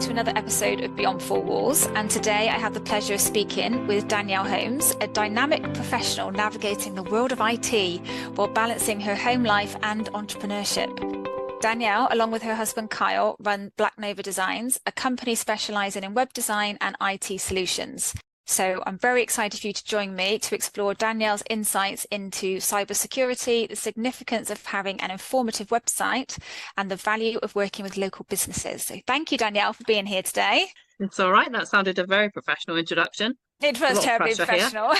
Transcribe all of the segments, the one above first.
to another episode of Beyond Four Walls, and today I have the pleasure of speaking with Danielle Holmes, a dynamic professional navigating the world of IT while balancing her home life and entrepreneurship. Danielle, along with her husband Kyle, run Black Nova Designs, a company specialising in web design and IT solutions. So I'm very excited for you to join me to explore Danielle's insights into cybersecurity, the significance of having an informative website, and the value of working with local businesses. So thank you, Danielle, for being here today. It's all right. That sounded a very professional introduction. It was terribly professional.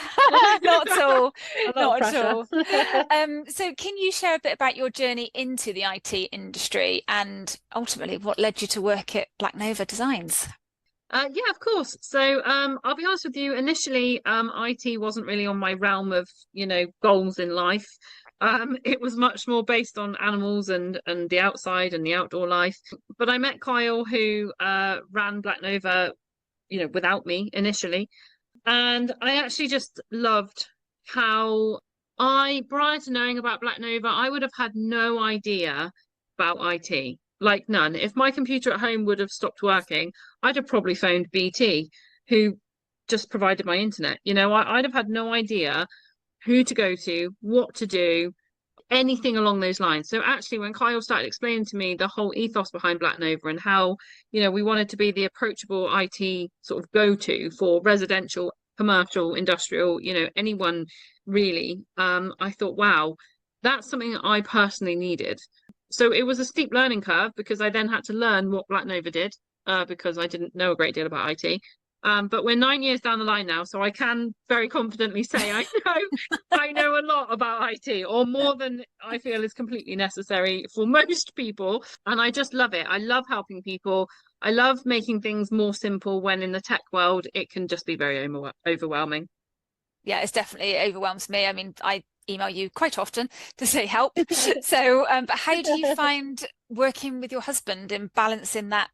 Not at all. Not at all. So can you share a bit about your journey into the IT industry and ultimately what led you to work at Black Nova Designs? Yeah, of course. So I'll be honest with you, initially IT wasn't really on my realm of, goals in life. It was much more based on animals and the outside and the outdoor life. But I met Kyle, who ran Black Nova, without me initially. And I actually just loved how prior to knowing about Black Nova, I would have had no idea about IT. Like none. If my computer at home would have stopped working, I'd have probably phoned BT, who just provided my internet. I'd have had no idea who to go to, what to do, anything along those lines. So actually, when Kyle started explaining to me the whole ethos behind Black Nova and how, we wanted to be the approachable IT sort of go-to for residential, commercial, industrial, anyone really, I thought, wow, that's something that I personally needed. So it was a steep learning curve because I then had to learn what Black Nova did because I didn't know a great deal about IT. But we're 9 years down the line now, so I can very confidently say I know a lot about IT, or more than I feel is completely necessary for most people. And I just love it. I love helping people. I love making things more simple when in the tech world it can just be very overwhelming. Yeah, it's definitely overwhelms me. I mean, I email you quite often to say help. So, but how do you find working with your husband and balancing that,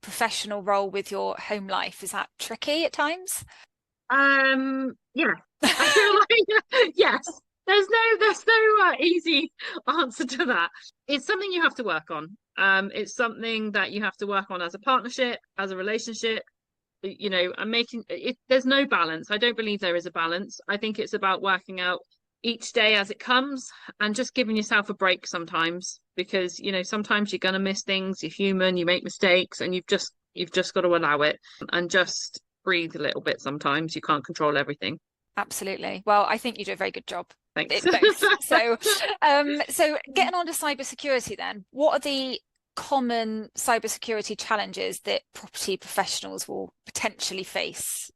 professional role with your home life? Is that tricky at times? Yeah, I feel like yes. There's no easy answer to that. It's something you have to work on. It's something that you have to work on as a partnership, as a relationship. And making it. There's no balance. I don't believe there is a balance. I think it's about working out each day as it comes and just giving yourself a break sometimes, because sometimes you're going to miss things. You're human, you make mistakes, and you've just got to allow it and just breathe a little bit. Sometimes you can't control everything. Absolutely. Well, I think you do a very good job. Thanks. Both. So getting on to cybersecurity then, what are the common cybersecurity challenges that property professionals will potentially face?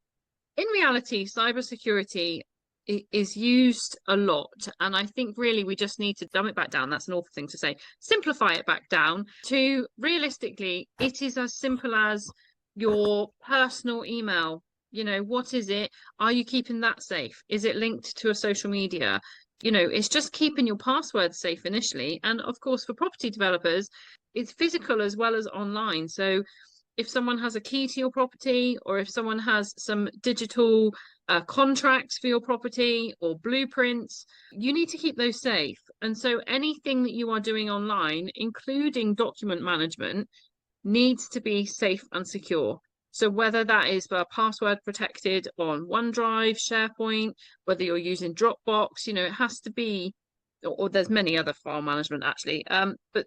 In reality, cybersecurity is used a lot, and I think really we just need to dumb it back down. That's an awful thing to say. Simplify it back down to realistically, it is as simple as your personal email. What is it? Are you keeping that safe? Is it linked to a social media? It's just keeping your password safe initially. And of course, for property developers, it's physical as well as online. So if someone has a key to your property, or if someone has some digital contracts for your property or blueprints, you need to keep those safe. And so anything that you are doing online, including document management, needs to be safe and secure. So whether that is password protected on OneDrive, SharePoint, whether you're using Dropbox, it has to be, or there's many other file management actually. But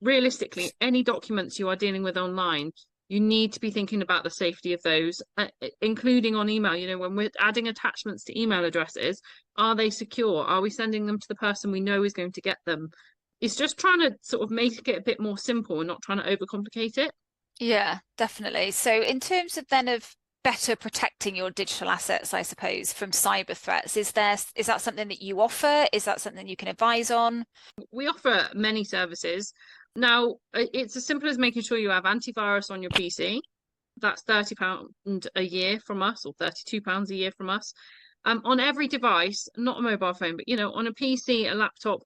realistically, any documents you are dealing with online, you need to be thinking about the safety of those, including on email. When we're adding attachments to email addresses, are they secure? Are we sending them to the person we know is going to get them? It's just trying to sort of make it a bit more simple and not trying to overcomplicate it. Yeah, definitely. So in terms of then of better protecting your digital assets, I suppose, from cyber threats, is that something that you offer? Is that something you can advise on? We offer many services. Now, it's as simple as making sure you have antivirus on your PC. That's £30 a year from us, or £32 a year from us. On every device, not a mobile phone, but on a PC, a laptop.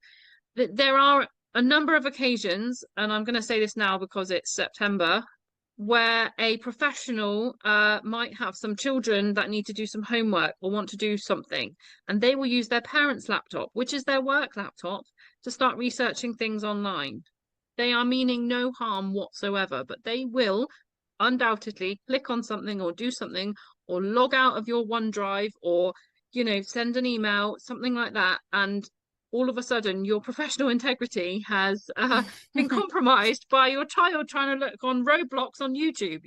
There are a number of occasions, and I'm going to say this now because it's September, where a professional might have some children that need to do some homework or want to do something, and they will use their parents' laptop, which is their work laptop, to start researching things online. They are meaning no harm whatsoever, but they will undoubtedly click on something or do something or log out of your OneDrive or, send an email, something like that. And all of a sudden, your professional integrity has been compromised by your child trying to look on Roblox on YouTube.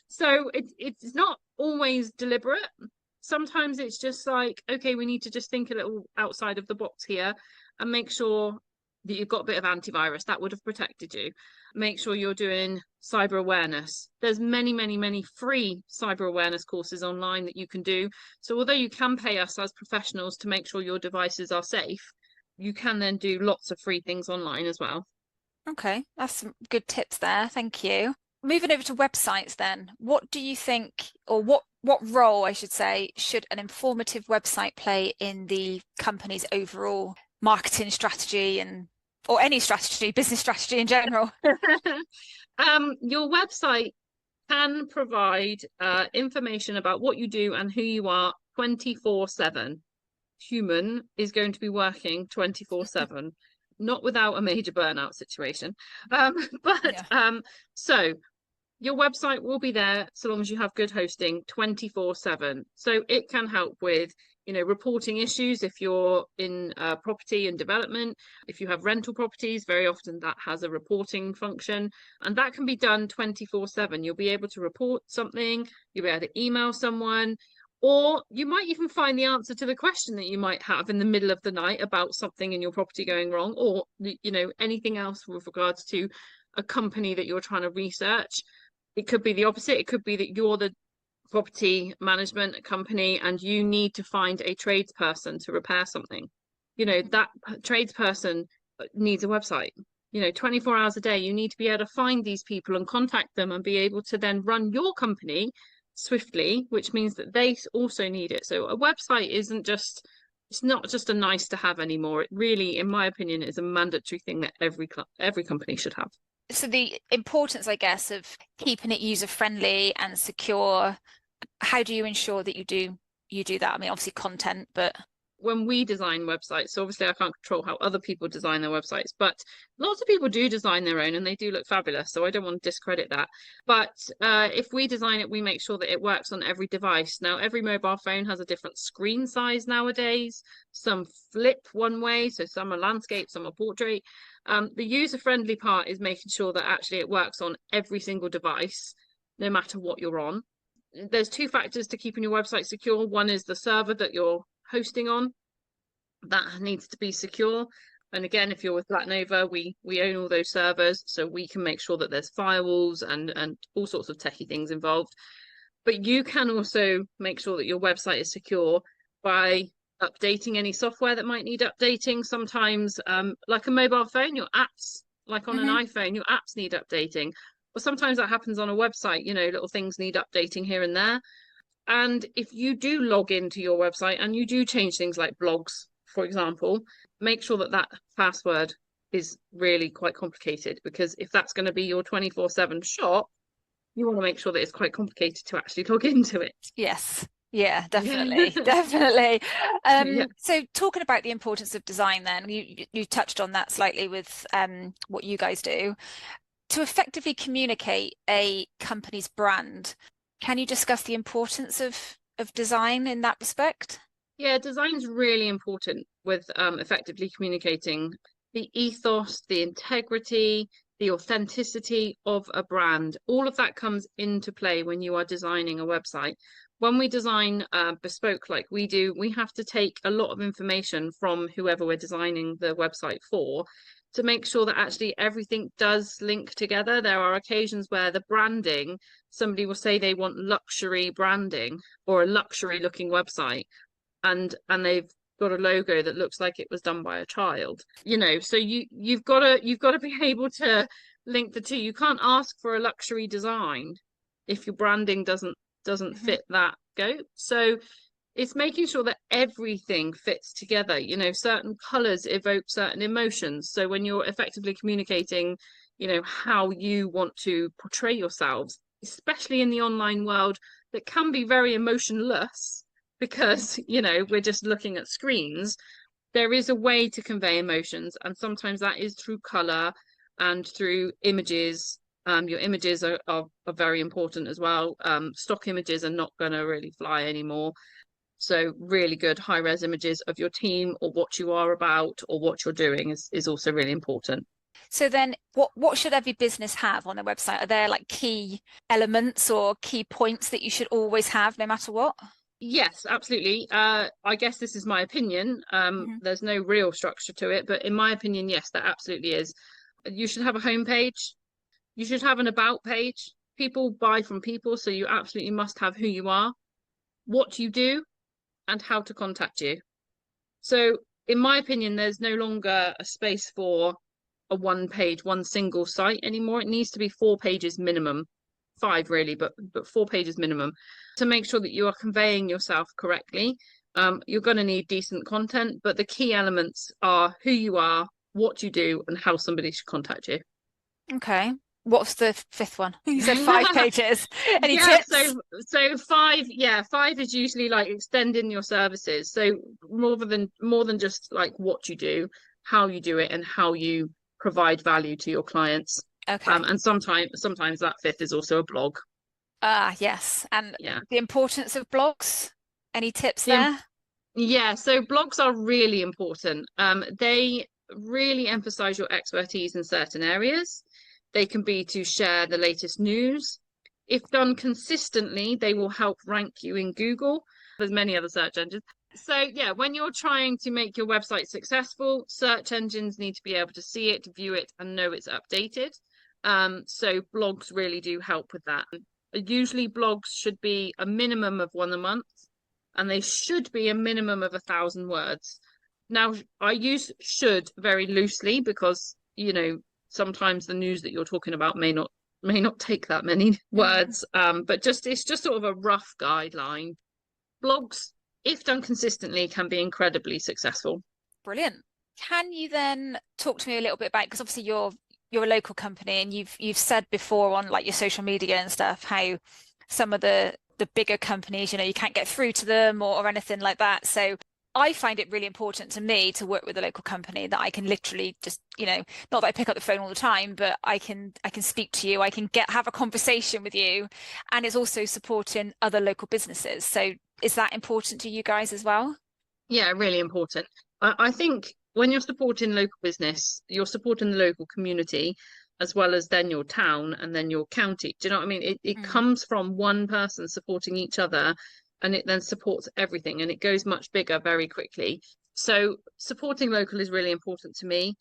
So it's not always deliberate. Sometimes it's just like, okay, we need to just think a little outside of the box here and make sure that you've got a bit of antivirus that would have protected you. Make sure you're doing cyber awareness. There's many, many, many free cyber awareness courses online that you can do. So although you can pay us as professionals to make sure your devices are safe, you can then do lots of free things online as well. Okay, that's some good tips there. Thank you. Moving over to websites then, what do you think, or what role, I should say, should an informative website play in the company's overall marketing strategy or any strategy, business strategy in general? Your website can provide information about what you do and who you are 24/7. Human is going to be working 24/7, not without a major burnout situation. So your website will be there so long as you have good hosting 24/7. So it can help with, reporting issues if you're in property and development. If you have rental properties, very often that has a reporting function, and that can be done 24/7. You'll be able to report something, you'll be able to email someone, or you might even find the answer to the question that you might have in the middle of the night about something in your property going wrong, or, anything else with regards to a company that you're trying to research. It could be the opposite. It could be that you're the property management company and you need to find a tradesperson to repair something. That tradesperson needs a website. 24 hours a day, you need to be able to find these people and contact them and be able to then run your company swiftly, which means that they also need it. So a website it's not just a nice to have anymore. It really, in my opinion, is a mandatory thing that every company should have. So the importance, I guess, of keeping it user friendly and secure, how do you ensure that you do that? I mean, obviously content, but when we design websites, so obviously I can't control how other people design their websites, but lots of people do design their own and they do look fabulous. So I don't want to discredit that. But if we design it, we make sure that it works on every device. Now, every mobile phone has a different screen size nowadays. Some flip one way, so some are landscape, some are portrait. The user-friendly part is making sure that actually it works on every single device, no matter what you're on. There's two factors to keeping your website secure. One is the server that you're hosting on. That needs to be secure. And again, if you're with Black Nova, we own all those servers, so we can make sure that there's firewalls and all sorts of techie things involved. But you can also make sure that your website is secure by updating any software that might need updating. Sometimes, like a mobile phone, your apps, like on an iPhone, your apps need updating. But sometimes that happens on a website, little things need updating here and there. And if you do log into your website and you do change things like blogs, for example, make sure that password is really quite complicated, because if that's going to be your 24/7 shop, you want to make sure that it's quite complicated to actually log into it. Yes. Yeah, definitely. Definitely. Yeah. So talking about the importance of design then, you touched on that slightly with what you guys do. To effectively communicate a company's brand, can you discuss the importance of design in that respect? Yeah, design's really important with effectively communicating the ethos, the integrity, the authenticity of a brand. All of that comes into play when you are designing a website. When we design bespoke like we do, we have to take a lot of information from whoever we're designing the website for to make sure that actually everything does link together. There are occasions where the branding, somebody will say they want luxury branding or a luxury looking website, and they've got a logo that looks like it was done by a child. So you've got to be able to link the two. You can't ask for a luxury design if your branding doesn't fit that scope. So it's making sure that everything fits together. Certain colors evoke certain emotions. So when you're effectively communicating, how you want to portray yourselves, especially in the online world that can be very emotionless because, we're just looking at screens, there is a way to convey emotions. And sometimes that is through color and through images Your images are very important as well. Stock images are not going to really fly anymore. So really good high-res images of your team or what you are about or what you're doing is also really important. So then what should every business have on their website? Are there like key elements or key points that you should always have no matter what? Yes, absolutely. I guess this is my opinion. Hmm. There's no real structure to it, but in my opinion, yes, that absolutely is. You should have a homepage. You should have an about page. People buy from people, so you absolutely must have who you are, what you do, and how to contact you. So, in my opinion, there's no longer a space for a one page, one single site anymore. It needs to be 4 pages minimum, five really, but 4 pages minimum to make sure that you are conveying yourself correctly. You're going to need decent content, but the key elements are who you are, what you do, and how somebody should contact you. Okay. What's the fifth one? You said 5 pages. Any Yeah, tips? so five, yeah, five is usually like extending your services. So more than just like what you do, how you do it, and how you provide value to your clients. Okay. And sometimes that fifth is also a blog. Ah, yes. And Yeah. the importance of blogs? Any tips The, there? yeah, so blogs are really important. They really emphasize your expertise in certain areas. They can be to share the latest news. If done consistently, they will help rank you in Google. There's many other search engines. So yeah, when you're trying to make your website successful, search engines need to be able to see it, view it, and know it's updated. So blogs really do help with that. Usually blogs should be a minimum of one a month, and they should be a minimum of 1,000 words. Now, I use should very loosely because, sometimes the news that you're talking about may not take that many Mm, words. But it's just sort of a rough guideline. Blogs, if done consistently, can be incredibly successful. brilliant. Can you then talk to me a little bit about, because obviously you're a local company and you've said before on like your social media and stuff how some of the bigger companies, you can't get through to them or anything like that. So I find it really important to me to work with a local company that I can literally just, not that I pick up the phone all the time, but I can speak to you, I can have a conversation with you, and it's also supporting other local businesses. So is that important to you guys as well? Yeah, really important. I think when you're supporting local business, you're supporting the local community as well as then your town and then your county. Do you know what I mean? It Mm. comes from one person supporting each other, and it then supports everything, and it goes much bigger very quickly. So supporting local is really important to me.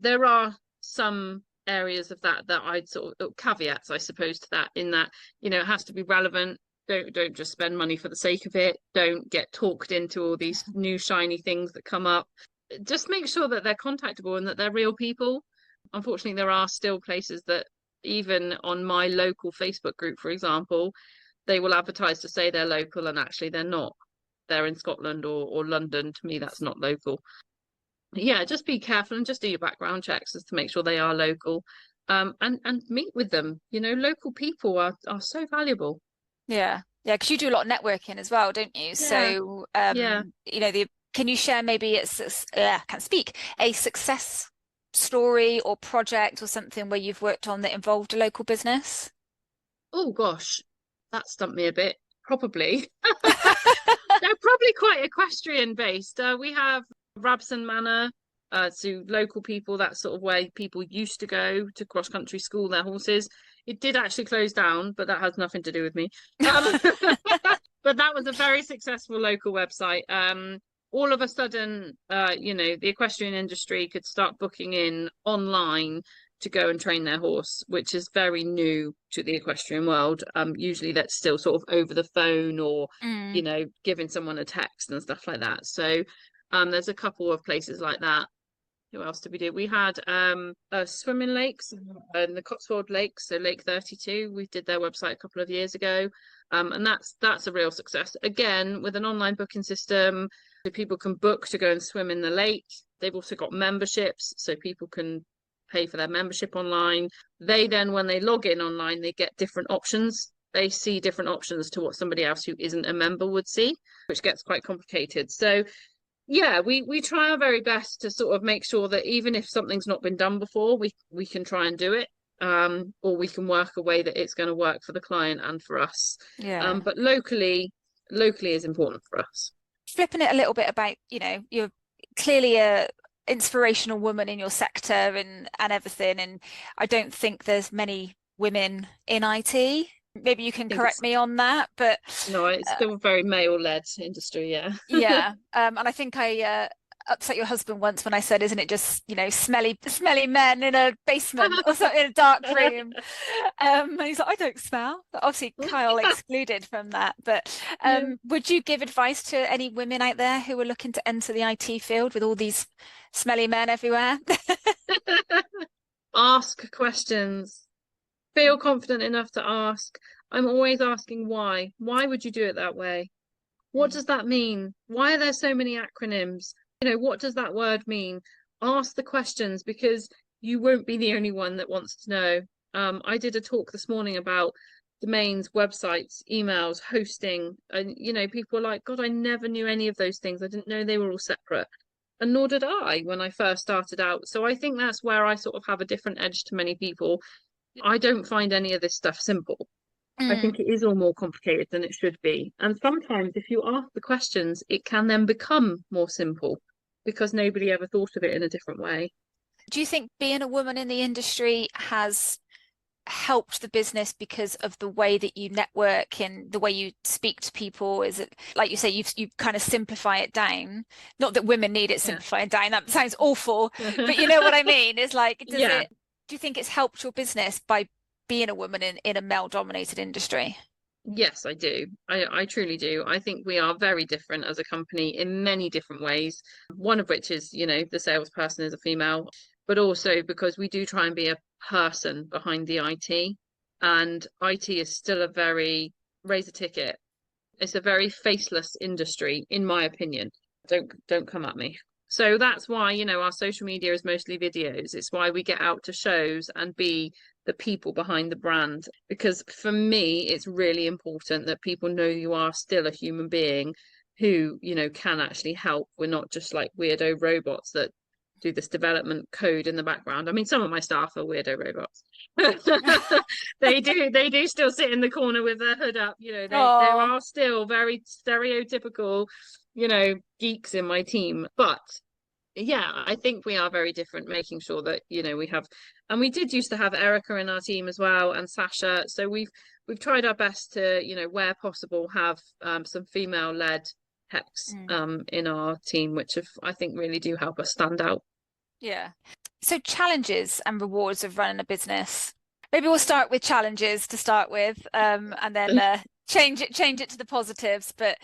There are some areas of that I'd sort of caveats, I suppose, to that, in that, it has to be relevant. Don't just spend money for the sake of it. Don't get talked into all these new shiny things that come up. Just make sure that they're contactable and that they're real people. Unfortunately, there are still places that, even on my local Facebook group, for example, they will advertise to say they're local and actually they're not. They're in Scotland or London. To me, that's not local. Yeah, just be careful and just do your background checks as to make sure they are local. And meet with them. Local people are so valuable. Yeah. Yeah, because you do a lot of networking as well, don't you? Yeah, So, yeah. can you share maybe I can't speak, a success story or project or something where you've worked on that involved a local business? Oh gosh, that stumped me a bit. Probably. They're probably quite equestrian based. We have Rabson Manor, to local people, that sort of way people used to go to cross country school their horses. It did actually close down, but that has nothing to do with me. Um, but that was a very successful local website. All of a sudden, the equestrian industry could start booking in online to go and train their horse, which is very new to the equestrian world. Usually that's still sort of over the phone or, Mm. giving someone a text and stuff like that. So there's a couple of places like that. Who else did we do? We had swimming lakes and the Cotswold Lakes, so Lake 32. We did their website a couple of years ago. And that's a real success. Again, with an online booking system, so people can book to go and swim in the lake. They've also got memberships, so people can pay for their membership online. They then, when they log in online, they get different options. They see different options to what somebody else who isn't a member would see, which gets quite complicated. So yeah, we try our very best to sort of make sure that even if something's not been done before, we can try and do it. or we can work a way that it's going to work for the client and for us. Yeah. But locally is important for us. Flipping it a little bit about, you're clearly a inspirational woman in your sector and everything. And I don't think there's many women in IT. Maybe you can I think correct me on that, but no, it's still a very male-led industry, yeah. yeah. And I think I upset your husband once when I said, isn't it just, smelly men in a basement or something in a dark room? And he's like, I don't smell. But obviously, Kyle excluded from that. But would you give advice to any women out there who are looking to enter the IT field with all these smelly men everywhere? Ask questions. Feel confident enough to ask. I'm always asking why. Why would you do it that way? What does that mean? Why are there so many acronyms? What does that word mean? Ask the questions, because you won't be the only one that wants to know. I did a talk this morning about domains, websites, emails, hosting, and people are like, God, I never knew any of those things. I didn't know they were all separate. And nor did I when I first started out. So I think that's where I sort of have a different edge to many people. I don't find any of this stuff simple. I think it is all more complicated than it should be. And sometimes if you ask the questions, it can then become more simple because nobody ever thought of it in a different way. Do you think being a woman in the industry has helped the business because of the way that you network and the way you speak to people? Is it, like you say, you kind of simplify it down? Not that women need it simplified down, that sounds awful, but you know what I mean? It's like, do you think it's helped your business by being a woman in a male-dominated industry? Yes, I do. I truly do. I think we are very different as a company in many different ways. One of which is, the salesperson is a female, but also because we do try and be a person behind the IT. And IT is still a very razor ticket. It's a very faceless industry, in my opinion. Don't come at me. So that's why, our social media is mostly videos. It's why we get out to shows and be the people behind the brand. Because for me, it's really important that people know you are still a human being who, can actually help. We're not just like weirdo robots that do this development code in the background. I mean, some of my staff are weirdo robots. They do still sit in the corner with their hood up. There are still very stereotypical, geeks in my team. But yeah, I think we are very different, making sure that, we have, and we did used to have Erica in our team as well, and Sasha. So we've tried our best to, where possible, have some female-led techs in our team, which I think really do help us stand out. Yeah. So challenges and rewards of running a business. Maybe we'll start with challenges to start with, and then change it to the positives. But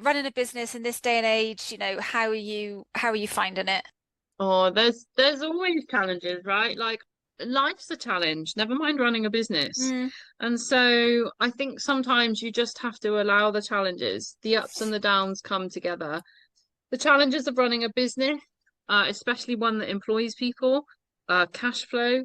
running a business in this day and age, how are you finding it? Oh, there's always challenges, right? Like life's a challenge, never mind running a business. And so I think sometimes you just have to allow the challenges. The ups and the downs come together. The challenges of running a business, especially one that employs people, cash flow,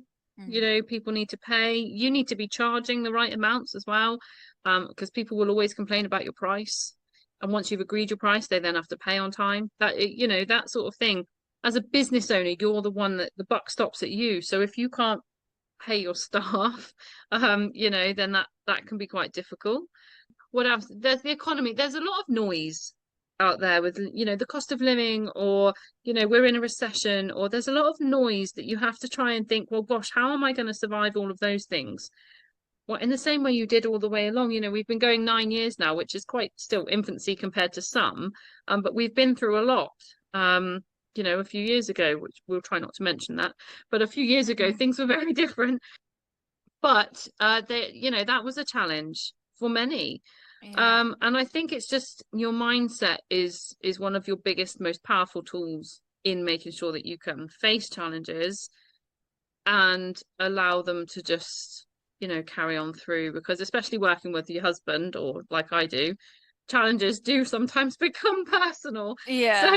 people need to pay. You need to be charging the right amounts as well, because people will always complain about your price. And once you've agreed your price, they then have to pay on time. That sort of thing. As a business owner, you're the one that the buck stops at you. So if you can't pay your staff, then that can be quite difficult. What else? There's the economy. There's a lot of noise out there with, the cost of living, or, we're in a recession, or there's a lot of noise that you have to try and think, well, gosh, how am I going to survive all of those things? Well, in the same way you did all the way along, we've been going 9 years now, which is quite still infancy compared to some, but we've been through a lot. A few years ago, which we'll try not to mention that, but a few years ago, things were very different. But that was a challenge for many. And I think it's just your mindset is one of your biggest, most powerful tools in making sure that you can face challenges and allow them to just, carry on through. Because especially working with your husband, or like I do, challenges do sometimes become personal. Yeah. So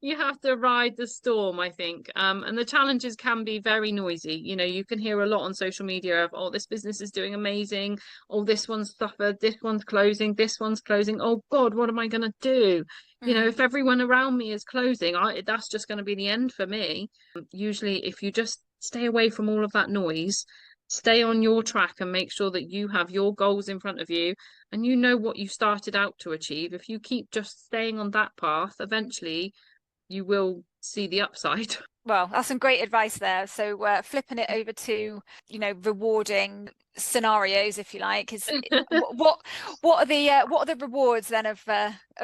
you have to ride the storm, I think. And the challenges can be very noisy. You can hear a lot on social media of, oh, this business is doing amazing. Oh, this one's suffered. This one's closing. This one's closing. Oh God, what am I going to do? If everyone around me is closing, that's just going to be the end for me. Usually, if you just stay away from all of that noise, stay on your track and make sure that you have your goals in front of you and you know what you started out to achieve. If you keep just staying on that path, eventually you will see the upside. Well, that's some great advice there. So flipping it over to, rewarding scenarios, if you like, is what are the rewards then of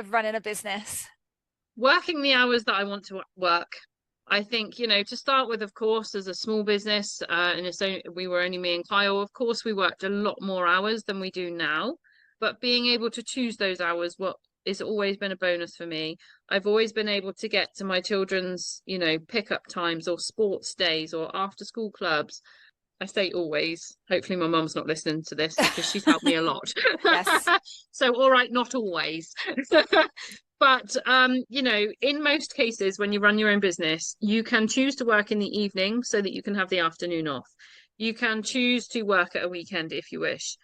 running a business? Working the hours that I want to work. I think, to start with, of course, as a small business, and we were only me and Kyle, of course, we worked a lot more hours than we do now. But being able to choose those hours, what has always been a bonus for me. I've always been able to get to my children's, pickup times or sports days or after school clubs. I say always. Hopefully my mum's not listening to this because she's helped me a lot. Yes. So, all right, not always. But in most cases, when you run your own business, you can choose to work in the evening so that you can have the afternoon off. You can choose to work at a weekend if you wish.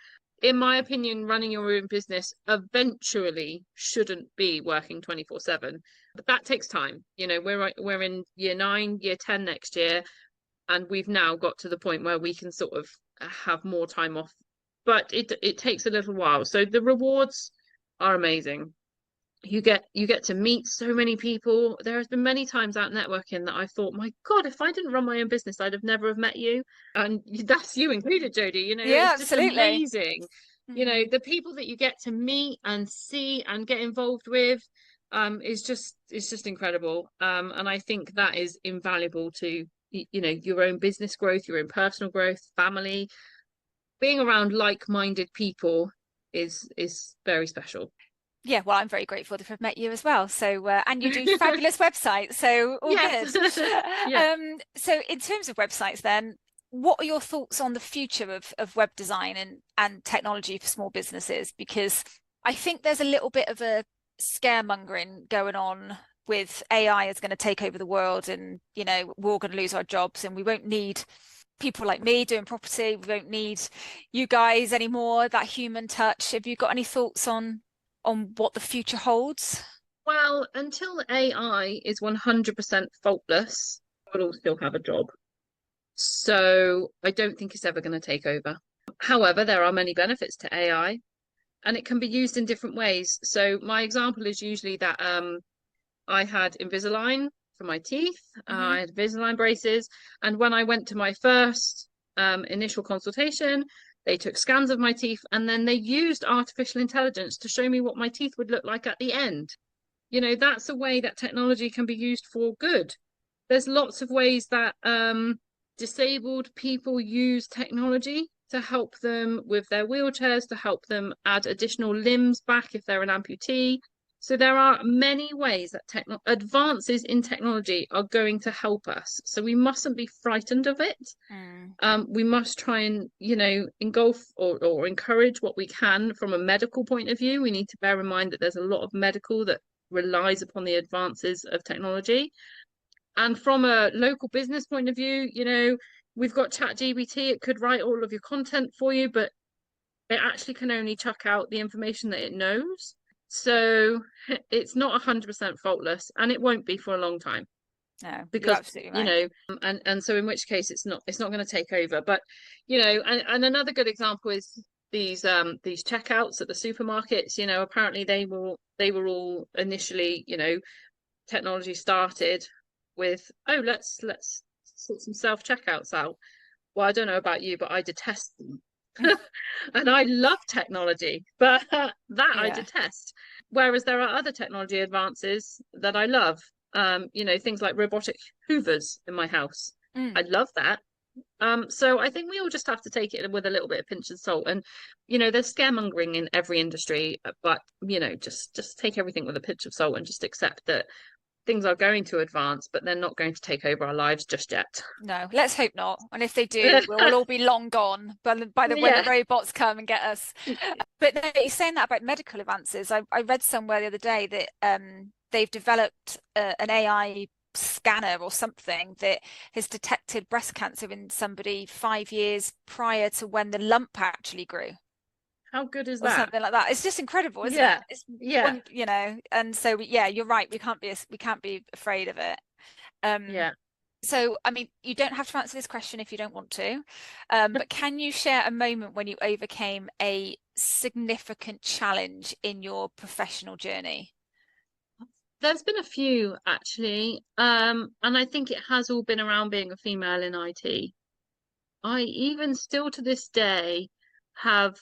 In my opinion, running your own business eventually shouldn't be working 24/7. But that takes time. We're in year 9, year 10 next year, and we've now got to the point where we can sort of have more time off. But it takes a little while. So the rewards are amazing. You get to meet so many people. There has been many times out networking that I thought, my God, if I didn't run my own business, I'd have never have met you. And that's you included, Jodie. Yeah, It's just absolutely. amazing. The people that you get to meet and see and get involved with, is just incredible. And I think that is invaluable to, your own business growth, your own personal growth, family. Being around like-minded people is very special. Yeah, well, I'm very grateful to have met you as well. So, and you do fabulous websites, so all Yes. good. Yeah. So in terms of websites, then, what are your thoughts on the future of web design and technology for small businesses? Because I think there's a little bit of a scaremongering going on with AI is going to take over the world, and we're all going to lose our jobs, and we won't need people like me doing property. We won't need you guys anymore, that human touch. Have you got any thoughts on what the future holds? Well, until AI is 100% faultless, we'll all still have a job. So I don't think it's ever going to take over. However, there are many benefits to AI and it can be used in different ways. So my example is usually that I had Invisalign for my teeth. I had Invisalign braces. And when I went to my first initial consultation, they took scans of my teeth and then they used artificial intelligence to show me what my teeth would look like at the end. That's a way that technology can be used for good. There's lots of ways that disabled people use technology to help them with their wheelchairs, to help them add additional limbs back if they're an amputee. So there are many ways that advances in technology are going to help us. So we mustn't be frightened of it. We must try and, engulf or encourage what we can from a medical point of view. We need to bear in mind that there's a lot of medical that relies upon the advances of technology. And from a local business point of view, we've got ChatGPT. It could write all of your content for you, but it actually can only chuck out the information that it knows. So it's not 100% faultless, and it won't be for a long time. No, because absolutely right. And so in which case it's not going to take over. But and another good example is these checkouts at the supermarkets. Apparently they were all initially, technology started with, oh, let's sort some self checkouts out. Well, I don't know about you, but I detest them. And I love technology, but I detest. Whereas there are other technology advances that I love. Things like robotic hoovers in my house. I love that. So I think we all just have to take it with a little bit of pinch of salt. And there's scaremongering in every industry, but just take everything with a pinch of salt and just accept that things are going to advance, but they're not going to take over our lives just yet. No, let's hope not. And if they do, we'll all be long gone by the when the robots come and get us. But no, you're saying that about medical advances. I read somewhere the other day that they've developed an AI scanner or something that has detected breast cancer in somebody 5 years prior to when the lump actually grew. How good is or that? Something like that. It's just incredible, isn't Yeah. it? It's Yeah. and so yeah, you're right. We can't be afraid of it. Yeah. So, I mean, you don't have to answer this question if you don't want to, but can you share a moment when you overcame a significant challenge in your professional journey? There's been a few actually, and I think it has all been around being a female in IT. I even still to this day have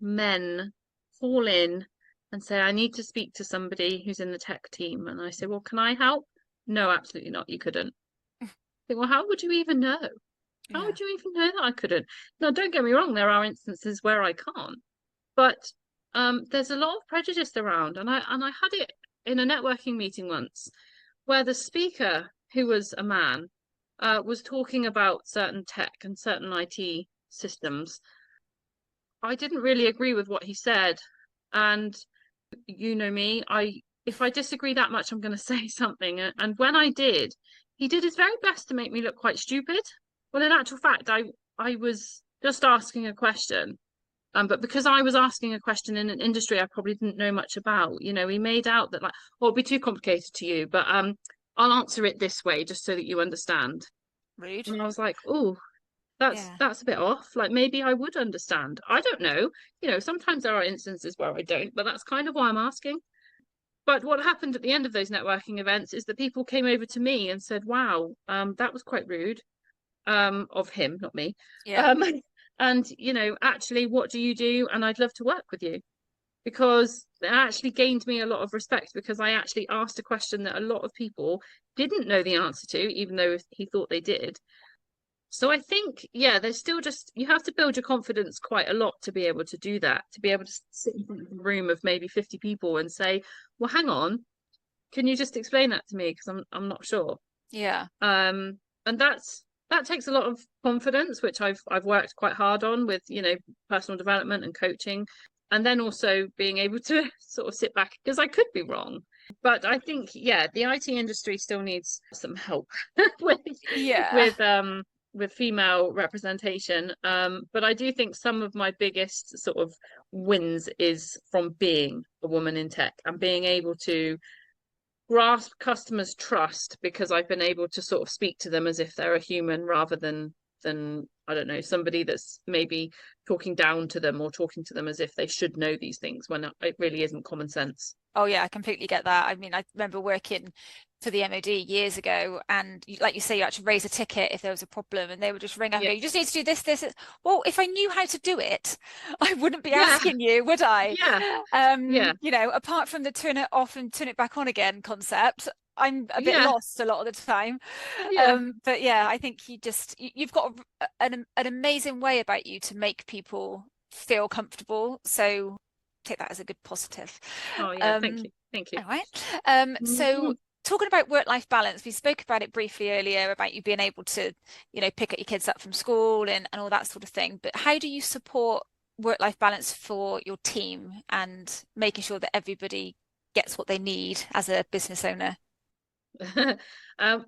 men call in and say, I need to speak to somebody who's in the tech team. And I say, well, can I help? No, absolutely not. You couldn't. I think, well, how would you even know? How Yeah. would you even know that I couldn't? Now, don't get me wrong, there are instances where I can't, but there's a lot of prejudice around, and I had it in a networking meeting once where the speaker, who was a man, was talking about certain tech and certain IT systems. I didn't really agree with what he said, and you know me, I if I disagree that much, I'm going to say something. And when I did, he did his very best to make me look quite stupid. Well, in actual fact, I was just asking a question. But because I was asking a question in an industry I probably didn't know much about, he made out that like, oh, it'll be too complicated to you, but I'll answer it this way just so that you understand. Rude. And I was like, oh, that's Yeah. that's a bit off. Like maybe I would understand. I don't know. Sometimes there are instances where I don't, but that's kind of why I'm asking. But what happened at the end of those networking events is that people came over to me and said, wow, that was quite rude, of him, not me. Yeah. Um, and, actually, what do you do? And I'd love to work with you because it actually gained me a lot of respect because I actually asked a question that a lot of people didn't know the answer to, even though he thought they did. So I think, yeah, there's still just, you have to build your confidence quite a lot to be able to do that, to be able to sit in front of a room of maybe 50 people and say, well, hang on, can you just explain that to me? Because I'm not sure. Yeah. And that takes a lot of confidence, which I've worked quite hard on with, personal development and coaching, and then also being able to sort of sit back because I could be wrong. But I think, yeah, the IT industry still needs some help with Yeah. with um with female representation. But I do think some of my biggest sort of wins is from being a woman in tech and being able to grasp customers' trust because I've been able to sort of speak to them as if they're a human rather than I don't know, somebody that's maybe talking down to them or talking to them as if they should know these things when it really isn't common sense. Oh yeah, I completely get that. I mean, I remember working for the MOD years ago, and like you say, you had to raise a ticket if there was a problem, and they would just ring up and Yeah. go, "You just need to do this, this." Well, if I knew how to do it, I wouldn't be Yeah. asking you, would I? Yeah. Yeah. Apart from the turn it off and turn it back on again concept, I'm a bit Yeah. lost a lot of the time. Yeah. But yeah, I think you've got an amazing way about you to make people feel comfortable. So take that as a good positive. Oh yeah, thank Um, you. Thank you. all right. So Mhm. talking about work-life balance, we spoke about it briefly earlier about you being able to, pick up your kids up from school and all that sort of thing. But how do you support work-life balance for your team and making sure that everybody gets what they need as a business owner?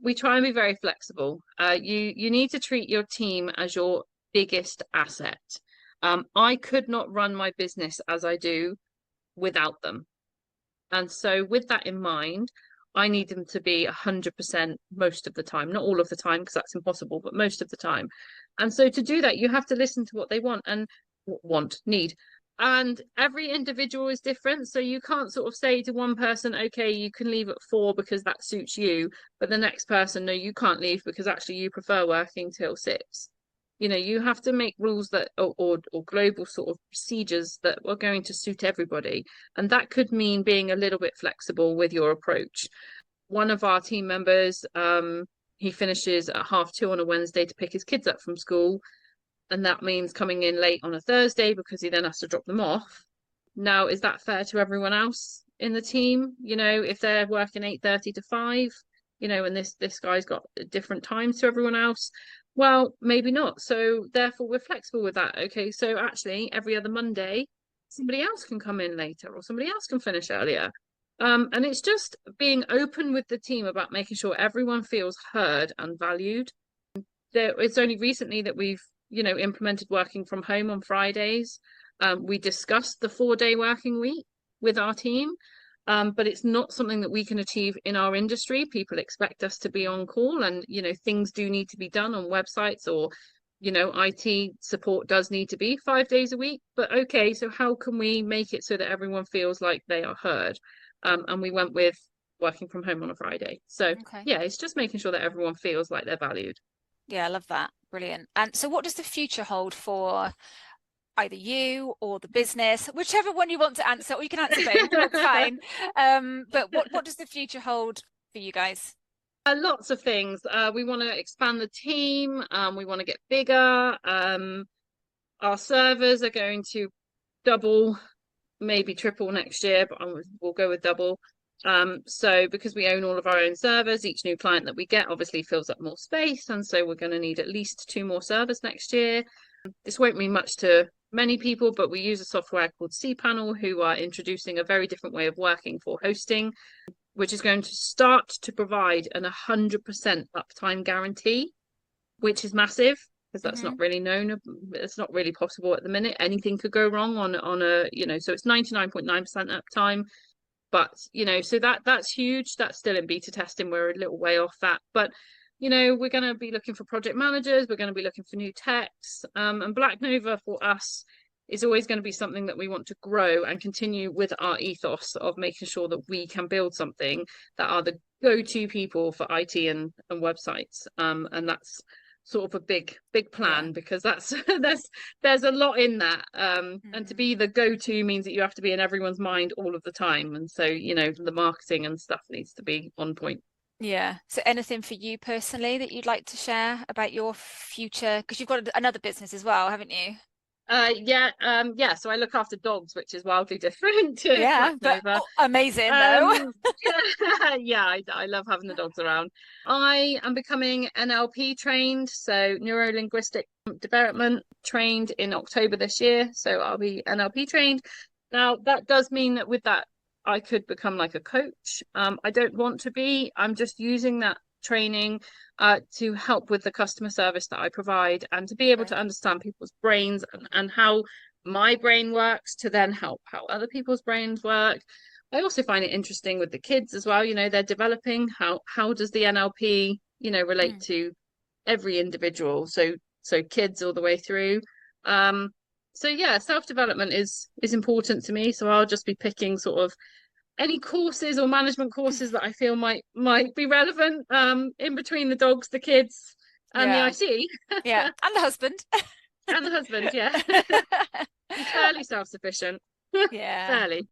We try and be very flexible. You need to treat your team as your biggest asset. I could not run my business as I do without them. And so, with that in mind, I need them to be 100% most of the time, not all of the time, because that's impossible, but most of the time. And so, to do that, you have to listen to what they need. And every individual is different. So, you can't sort of say to one person, okay, you can leave at 4 because that suits you. But the next person, no, you can't leave because actually you prefer working till 6. You have to make rules that or global sort of procedures that are going to suit everybody. And that could mean being a little bit flexible with your approach. One of our team members, he finishes at 2:30 on a Wednesday to pick his kids up from school. And that means coming in late on a Thursday because he then has to drop them off. Now, is that fair to everyone else in the team? If they're working 8:30 to 5, and this guy's got different times to everyone else. Well, maybe not. So therefore we're flexible with that. Okay, so actually every other Monday, somebody else can come in later or somebody else can finish earlier. And it's just being open with the team about making sure everyone feels heard and valued. It's only recently that we've, implemented working from home on Fridays. We discussed the 4-day working week with our team. But it's not something that we can achieve in our industry. People expect us to be on call, and things do need to be done on websites, or IT support does need to be 5 days a week. But okay, so how can we make it so that everyone feels like they are heard? And we went with working from home on a Friday. So Okay. yeah, it's just making sure that everyone feels like they're valued. Yeah, I love that. Brilliant. And so what does the future hold for either you or the business, whichever one you want to answer, or you can answer both, that's fine. But what does the future hold for you guys? Lots of things. We want to expand the team. We want to get bigger. Our servers are going to double, maybe triple next year, but we'll go with double. So because we own all of our own servers, each new client that we get obviously fills up more space, and so we're going to need at least 2 more servers next year. This won't mean much to many people, but we use a software called cPanel, who are introducing a very different way of working for hosting, which is going to start to provide an 100% uptime guarantee, which is massive, because that's not really known. It's not really possible at the minute. Anything could go wrong on a, so it's 99.9% uptime. But, so that's huge. That's still in beta testing. We're a little way off that. But, we're going to be looking for project managers. We're going to be looking for new techs. And Black Nova for us is always going to be something that we want to grow and continue with our ethos of making sure that we can build something that are the go-to people for IT and websites. And that's sort of a big plan, because that's there's a lot in that. And to be the go-to means that you have to be in everyone's mind all of the time. And so, the marketing and stuff needs to be on point. Yeah. So anything for you personally that you'd like to share about your future? Because you've got another business as well, haven't you? So I look after dogs, which is wildly different to Yeah, Black Nova. amazing though. Yeah, I love having the dogs around. I am becoming NLP trained, so neuro linguistic development trained in October this year. So I'll be NLP trained. Now that does mean that with that I could become like a coach. I don't want to be. I'm just using that training to help with the customer service that I provide, and to be able to understand people's brains and how my brain works, to then help how other people's brains work. I also find it interesting with the kids as well. They're developing. How does the NLP, relate to every individual? So kids all the way through. So yeah, self-development is important to me. So I'll just be picking sort of any courses or management courses that I feel might be relevant in between the dogs, the kids, and the IT. Yeah, and the husband. And the husband, yeah. He's fairly self-sufficient. Yeah. Fairly.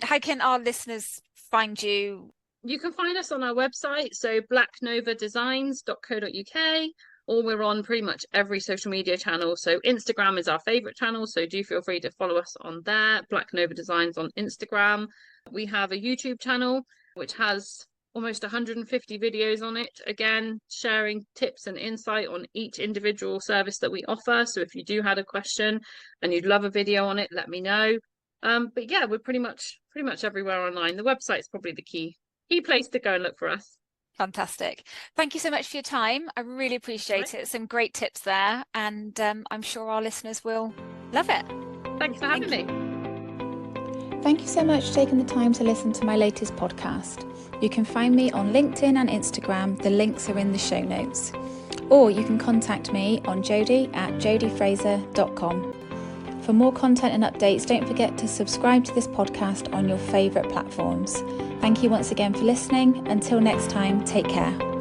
How can our listeners find you? You can find us on our website, so blacknovadesigns.co.uk, or we're on pretty much every social media channel. So Instagram is our favorite channel, so do feel free to follow us on there. Black Nova Designs on Instagram. We have a YouTube channel which has almost 150 videos on it, again sharing tips and insight on each individual service that we offer. So if you do have a question and you'd love a video on it, let me know. But yeah, we're pretty much everywhere online. The website's probably the key place to go and look for us. Fantastic. Thank you so much for your time. I really appreciate it. Some great tips there, and I'm sure our listeners will love it. Thanks for having me. Thank you so much for taking the time to listen to my latest podcast. You can find me on LinkedIn and Instagram. The links are in the show notes. Or you can contact me on jodie@jodiefraser.com. For more content and updates, don't forget to subscribe to this podcast on your favourite platforms. Thank you once again for listening. Until next time, take care.